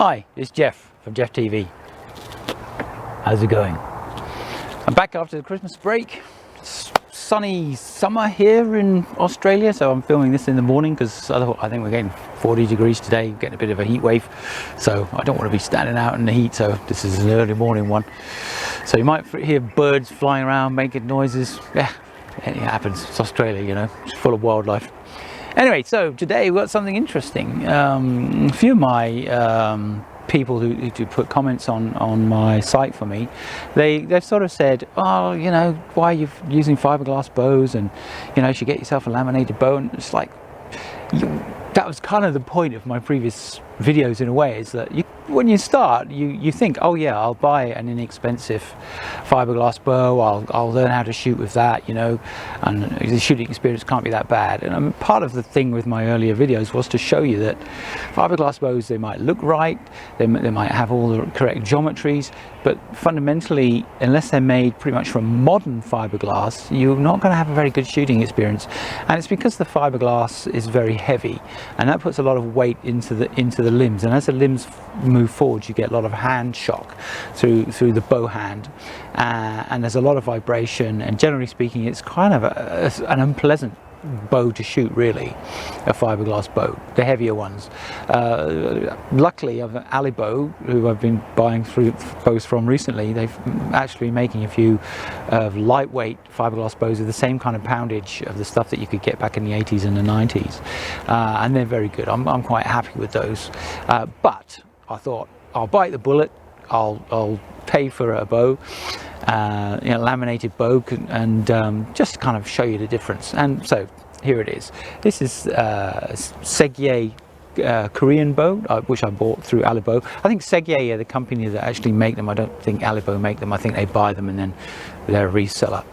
Hi, it's Jeff from JeffTV. How's it going? I'm back after the Christmas break. It's sunny summer here in Australia, so I'm filming this in the morning because I think we're getting 40 degrees today, getting a bit of a heat wave, so I don't want to be standing out in the heat, so this is an early morning one. So you might hear birds flying around making noises. Yeah, it happens. It's Australia, you know, it's full of wildlife. Anyway, so today we've got something interesting. A few of my people who put comments on my site for me, they've sort of said, oh, you know, why are you using fiberglass bows, and you know, you should get yourself a laminated bow. And it's like, that was kind of the point of my previous videos in a way, is that when you start, you think, oh yeah, I'll buy an inexpensive fiberglass bow, I'll learn how to shoot with that, you know, and the shooting experience can't be that bad. And part of the thing with my earlier videos was to show you that fiberglass bows, they might look right, they might have all the correct geometries, but fundamentally, unless they're made pretty much from modern fiberglass, you're not going to have a very good shooting experience. And it's because the fiberglass is very heavy, and that puts a lot of weight into the limbs, and as the limbs move forward, you get a lot of hand shock through the bow hand, and there's a lot of vibration, and generally speaking, it's kind of an unpleasant bow to shoot, really, a fiberglass bow, the heavier ones. Luckily, I've Ali Bow, who I've been buying bows from recently, they've actually been making a few lightweight fiberglass bows with the same kind of poundage of the stuff that you could get back in the 80s and the 90s, and they're very good. I'm quite happy with those, but I thought I'll bite the bullet. I'll pay for a bow, you know, laminated bow, and just kind of show you the difference. And so here it is. This is Segye Korean bow, which I bought through Ali Bow. I think Segye are the company that actually make them. I don't think Ali Bow make them. I think they buy them and then they're a reseller.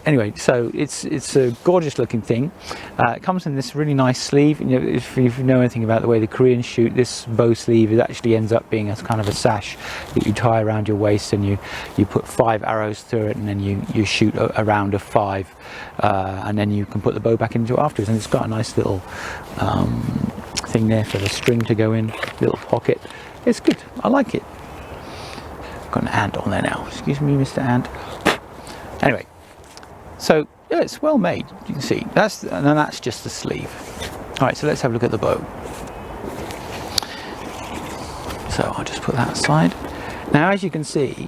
Anyway, so it's a gorgeous looking thing. It comes in this really nice sleeve. You know, if you know anything about the way the Koreans shoot, this bow sleeve, it actually ends up being a kind of a sash that you tie around your waist, and you put 5 arrows through it, and then you shoot a round of 5, and then you can put the bow back into it afterwards. And it's got a nice little thing there for the string to go in, little pocket. It's good. I like it. Got an ant on there now. Excuse me, Mr. Ant. Anyway, so yeah, it's well made. You can see that's just the sleeve. All right, so let's have a look at the bow. So I'll just put that aside. Now, as you can see,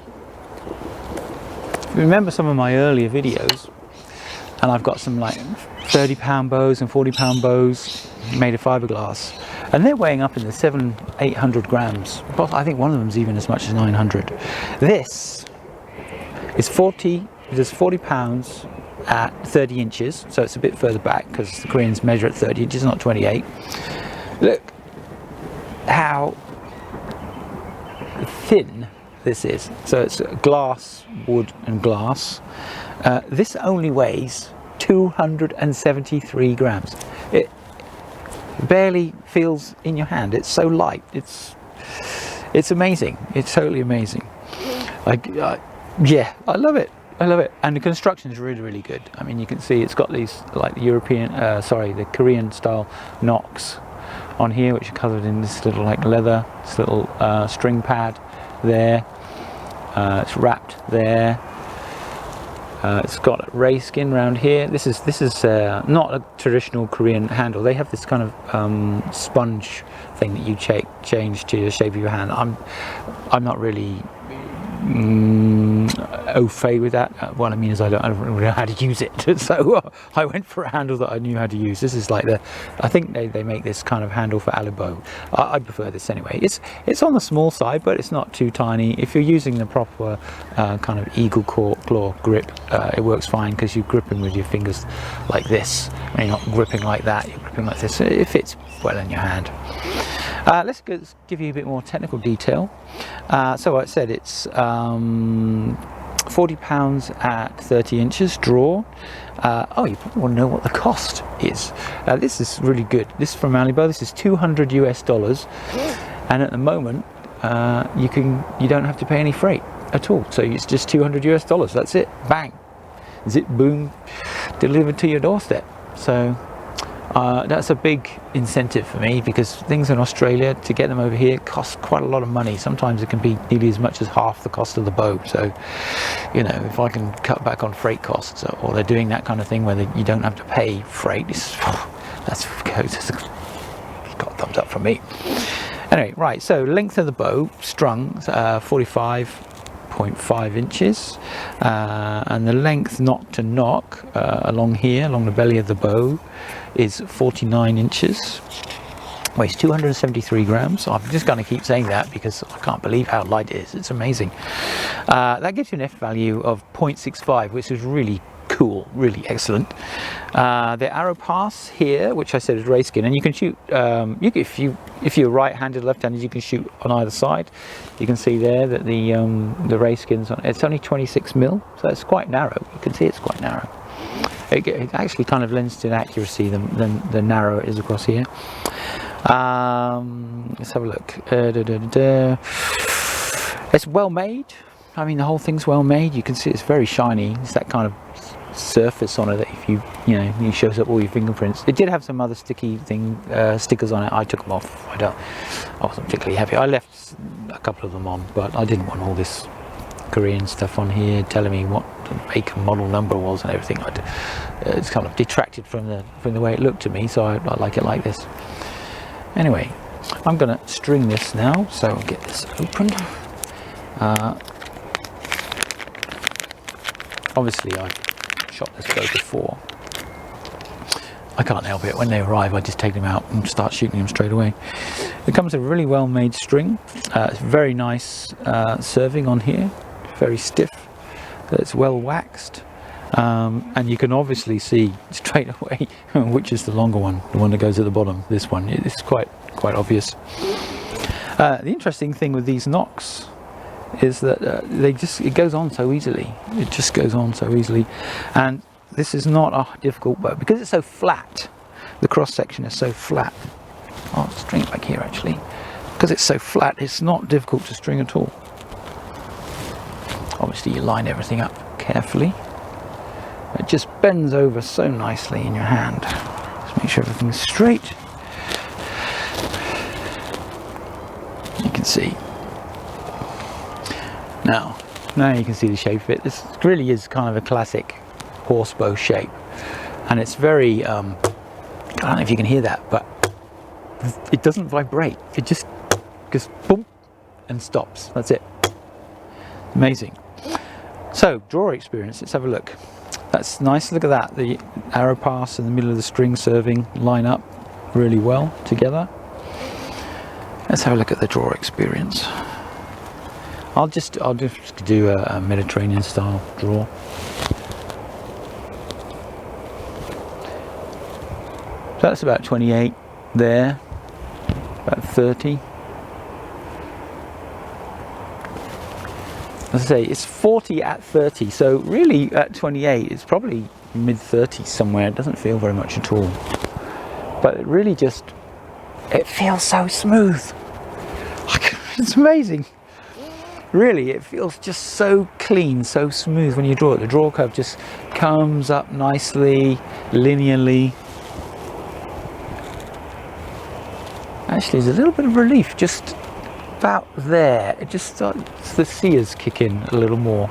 remember some of my earlier videos, and I've got some like 30-pound bows and 40-pound bows made of fiberglass, and they're weighing up in the 700-800 grams. I think one of them is even as much as 900. This is 40 pounds at 30 inches, so it's a bit further back because the Koreans measure at 30 inches, not 28. Look how thin this is. So it's glass, wood and glass. This only weighs 273 grams. It barely feels in your hand. It's so light. It's amazing. It's totally amazing. Yeah, I love it. I love it. And the construction is really, really good. I mean, you can see it's got these like the Korean style knocks on here, which are covered in this little like leather, this little string pad there. It's wrapped there. It's got ray skin around here. This is not a traditional Korean handle. They have this kind of sponge thing that you change to the shape of your hand. I'm not really au fait with that. What I mean is I don't really know how to use it. So I went for a handle that I knew how to use. This is like I think they make this kind of handle for Ali Bow. I prefer this anyway. It's on the small side, but it's not too tiny. If you're using the proper kind of eagle claw grip, it works fine because you're gripping with your fingers like this. I mean, you're not gripping like that, you're gripping like this. It fits well in your hand. Let's give you a bit more technical detail. So I said it's 40 pounds at 30 inches draw. Oh, you probably want to know what the cost is. This is really good. This is from Ali Bow. This is $200 US, and at the moment you don't have to pay any freight at all. So it's just $200 US. That's it. Bang, zip, boom, delivered to your doorstep. So That's a big incentive for me, because things in Australia, to get them over here, cost quite a lot of money. Sometimes it can be nearly as much as half the cost of the bow. So, you know, if I can cut back on freight costs, or they're doing that kind of thing where you don't have to pay freight, that's got a thumbs up from me. Anyway, right, so length of the bow, strung, 45.5 inches, and the length nock to nock along here, along the belly of the bow, is 49 inches. Weighs 273 grams. I'm just going to keep saying that because I can't believe how light it is. It's amazing. That gives you an F value of 0.65, which is really cool, really excellent. The arrow pass here, which I said is ray skin, and you can shoot. If you're right-handed, left-handed, you can shoot on either side. You can see there that the ray skin's on. It's only 26 mil, so it's quite narrow. You can see it's quite narrow. It actually kind of lends to the accuracy the narrower it is across here. Let's have a look. It's well made. I mean, the whole thing's well made. You can see it's very shiny. It's that kind of surface on it that if you shows up all your fingerprints. It did have some other sticky stickers on it. I took them off. I wasn't particularly happy. I left a couple of them on, but I didn't want all this Korean stuff on here telling me what the make and model number was and everything. It's kind of detracted from the way it looked to me, so I like it like this. Anyway, I'm going to string this now, so I'll get this open. Obviously I've shot this bow before. I can't help it. When they arrive, I just take them out and start shooting them straight away. It comes with a really well made string. It's very nice serving on here, very stiff. It's well waxed, and you can obviously see straight away which is the longer one, the one that goes at the bottom. This one, it's quite obvious. The interesting thing with these nocks is that it goes on so easily. It just goes on so easily, and this is not a difficult bow because it's so flat. The cross section is so flat. I'll string it back here actually, because it's so flat. It's not difficult to string at all. Obviously, you line everything up carefully. It just bends over so nicely in your hand. Just make sure everything's straight. You can see. Now you can see the shape of it. This really is kind of a classic horsebow shape, and it's very I don't know if you can hear that, but it doesn't vibrate. It just goes boom and stops. That's it. Amazing. So draw experience, let's have a look. That's nice. Look at that, the arrow pass in the middle of the string serving line up really well together. Let's have a look at the draw experience. I'll just do a Mediterranean style draw. So that's about 28 there, about 30. As I say, it's 40 at 30, so really at 28 it's probably mid-30s somewhere. It doesn't feel very much at all, but it really just, it feels so smooth. It's amazing. Really, it feels just so clean, so smooth when you draw it. The draw curve just comes up nicely, linearly. Actually, there's a little bit of relief just about there. It just starts, the sears kick in a little more.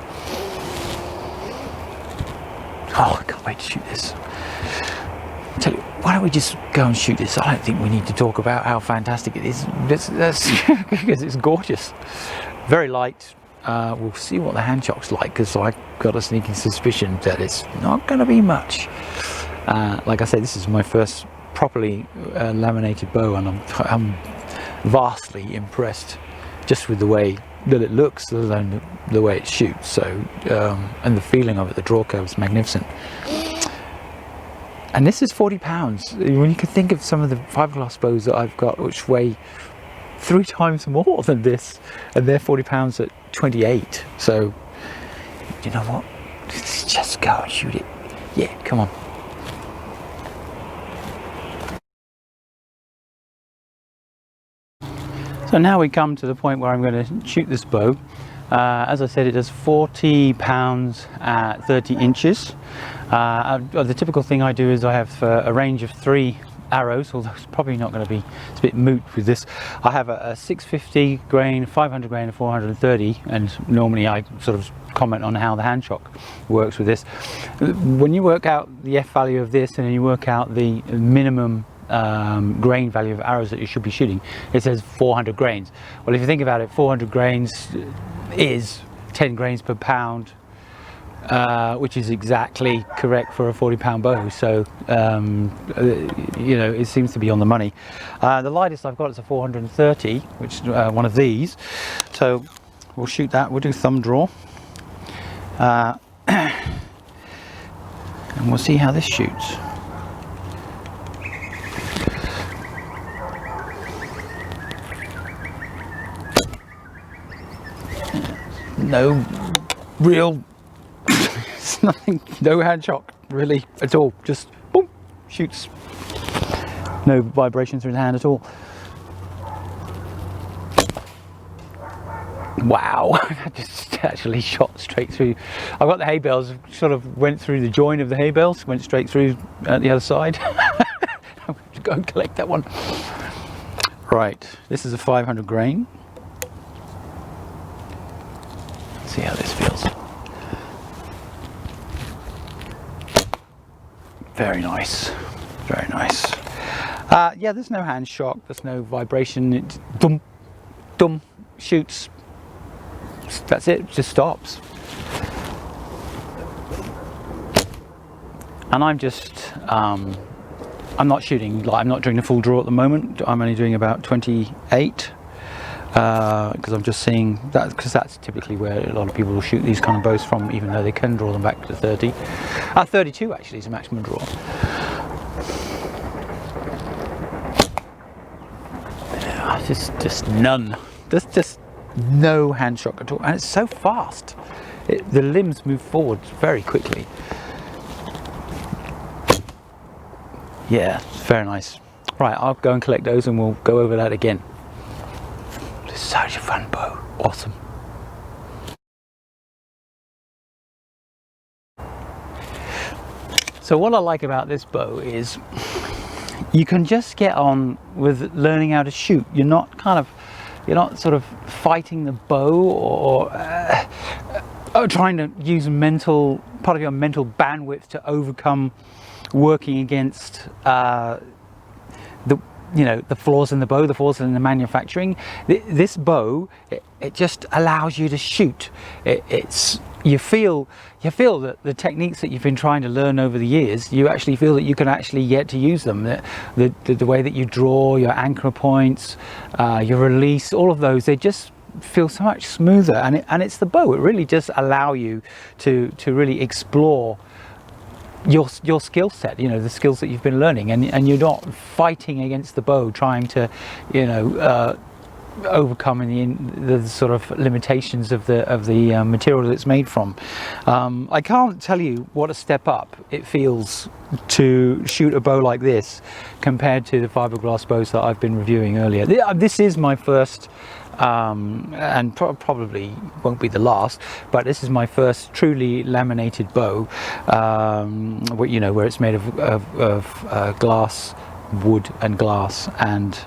Oh, I can't wait to shoot this. Tell you, why don't we just go and shoot this? I don't think we need to talk about how fantastic it is. That's because it's gorgeous. Very light. We'll see what the hand shock's like, because I've got a sneaking suspicion that it's not going to be much. Like I say, this is my first properly laminated bow, and I'm vastly impressed just with the way that it looks, let alone the way it shoots. So and the feeling of it, the draw curve is magnificent. And this is £40. When you can think of some of the fiberglass bows that I've got which weigh 3 times more than this, and they're £40 at 28. So you know what, let's just go and shoot it. Yeah, come on. So now we come to the point where I'm going to shoot this bow. As I said, it does 40 pounds at 30 inches. The typical thing I do is I have a range of 3 arrows, although it's probably not going to be, it's a bit moot with this. I have a 650 grain, 500 grain and 430, and normally I sort of comment on how the hand shock works with this. When you work out the F value of this and then you work out the minimum grain value of arrows that you should be shooting, it says 400 grains. Well, if you think about it, 400 grains is 10 grains per pound, which is exactly correct for a 40-pound bow. So you know, it seems to be on the money. The lightest I've got is a 430, which is one of these. So we'll shoot that. We'll do thumb draw, and we'll see how this shoots. No real, it's nothing, no hand shock really at all, just boom, shoots. No vibration through the hand at all. Wow, that just actually shot straight through. I've got the hay bales, sort of went through the join of the hay bales, went straight through at the other side. I'm going to go and collect that one. Right, this is a 500 grain. See how this feels. Very nice, very nice. Yeah, there's no hand shock, there's no vibration. It dum dum shoots. That's it, just stops. And I'm just I'm not shooting, like, I'm not doing the full draw at the moment. I'm only doing about 28. Because I'm just seeing that, because that's typically where a lot of people will shoot these kind of bows from, even though they can draw them back to 30. 32 actually is a maximum draw. Yeah, just none. There's just no hand shock at all, and it's so fast. The limbs move forward very quickly. Yeah, it's very nice. Right, I'll go and collect those and we'll go over that again. Such a fun bow, awesome. So what I like about this bow is you can just get on with learning how to shoot. You're not sort of fighting the bow or trying to use part of your mental bandwidth to overcome working against the flaws in the bow, the flaws in the manufacturing. This bow, it just allows you to shoot. You feel that the techniques that you've been trying to learn over the years, you actually feel that you can actually get to use them. The way that you draw, your anchor points, your release, all of those, they just feel so much smoother. And it's the bow. It really just allows you to really explore your skill set, the skills that you've been learning, and you're not fighting against the bow, trying to overcome the sort of limitations of the material that it's made from. I can't tell you what a step up it feels to shoot a bow like this compared to the fiberglass bows that I've been reviewing earlier. This is my first and probably won't be the last, but this is my first truly laminated bow, where it's made of glass, wood and glass, and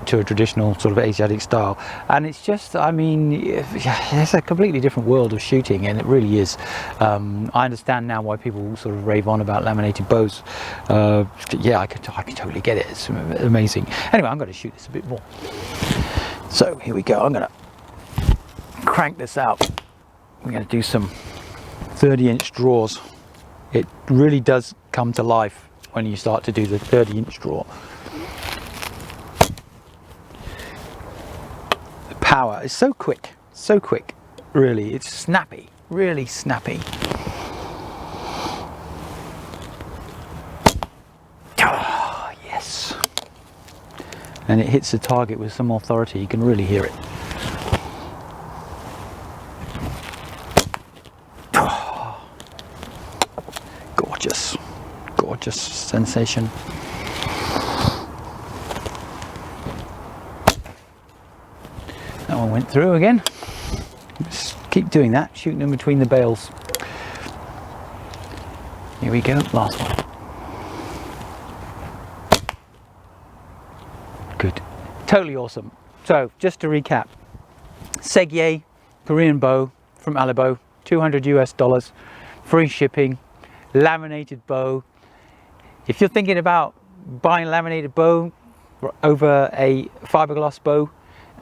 to a traditional sort of Asiatic style. And it's just, I mean, it's a completely different world of shooting, and it really is. I understand now why people sort of rave on about laminated bows. Yeah, I can totally get it. It's amazing. Anyway, I'm going to shoot this a bit more. So here we go. I'm going to crank this out. We're going to do some 30-inch draws. It really does come to life when you start to do the 30-inch draw. Power is so quick, really. It's snappy, really snappy. Oh, yes. And it hits the target with some authority. You can really hear it. Oh, gorgeous, gorgeous sensation. That one went through again. Just keep doing that, shooting in between the bales. Here we go, last one. totally awesome. So just to recap, Segye Korean bow from Alibo, $200 US, free shipping, laminated bow. If you're thinking about buying a laminated bow over a fiberglass bow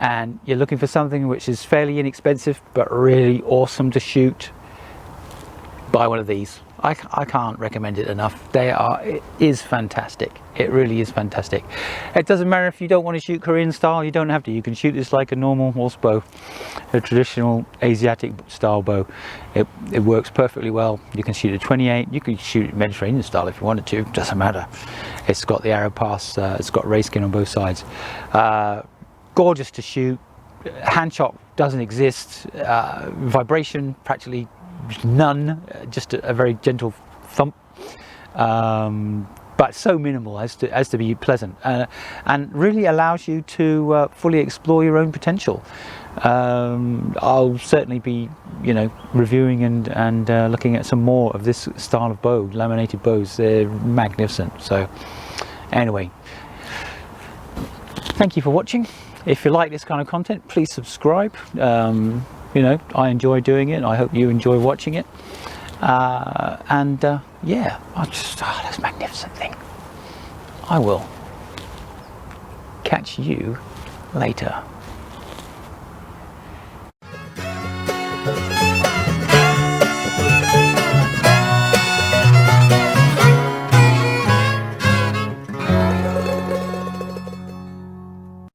and you're looking for something which is fairly inexpensive but really awesome to shoot, buy one of these. I can't recommend it enough. It is fantastic. It really is fantastic. It doesn't matter if you don't want to shoot Korean style, you don't have to. You can shoot this like a normal horse bow, a traditional Asiatic style bow. It works perfectly well. You can shoot a 28, you can shoot it Mediterranean style if you wanted to, doesn't matter. It's got the arrow pass, it's got ray skin on both sides. Gorgeous to shoot. Hand shock doesn't exist. Vibration practically none, just a very gentle thump, but so minimal as to be pleasant, and really allows you to fully explore your own potential. I'll certainly be, reviewing and looking at some more of this style of bow, laminated bows. They're magnificent. So anyway, thank you for watching. If you like this kind of content, please subscribe. I enjoy doing it. I hope you enjoy watching it. Yeah, this magnificent thing. I will catch you later.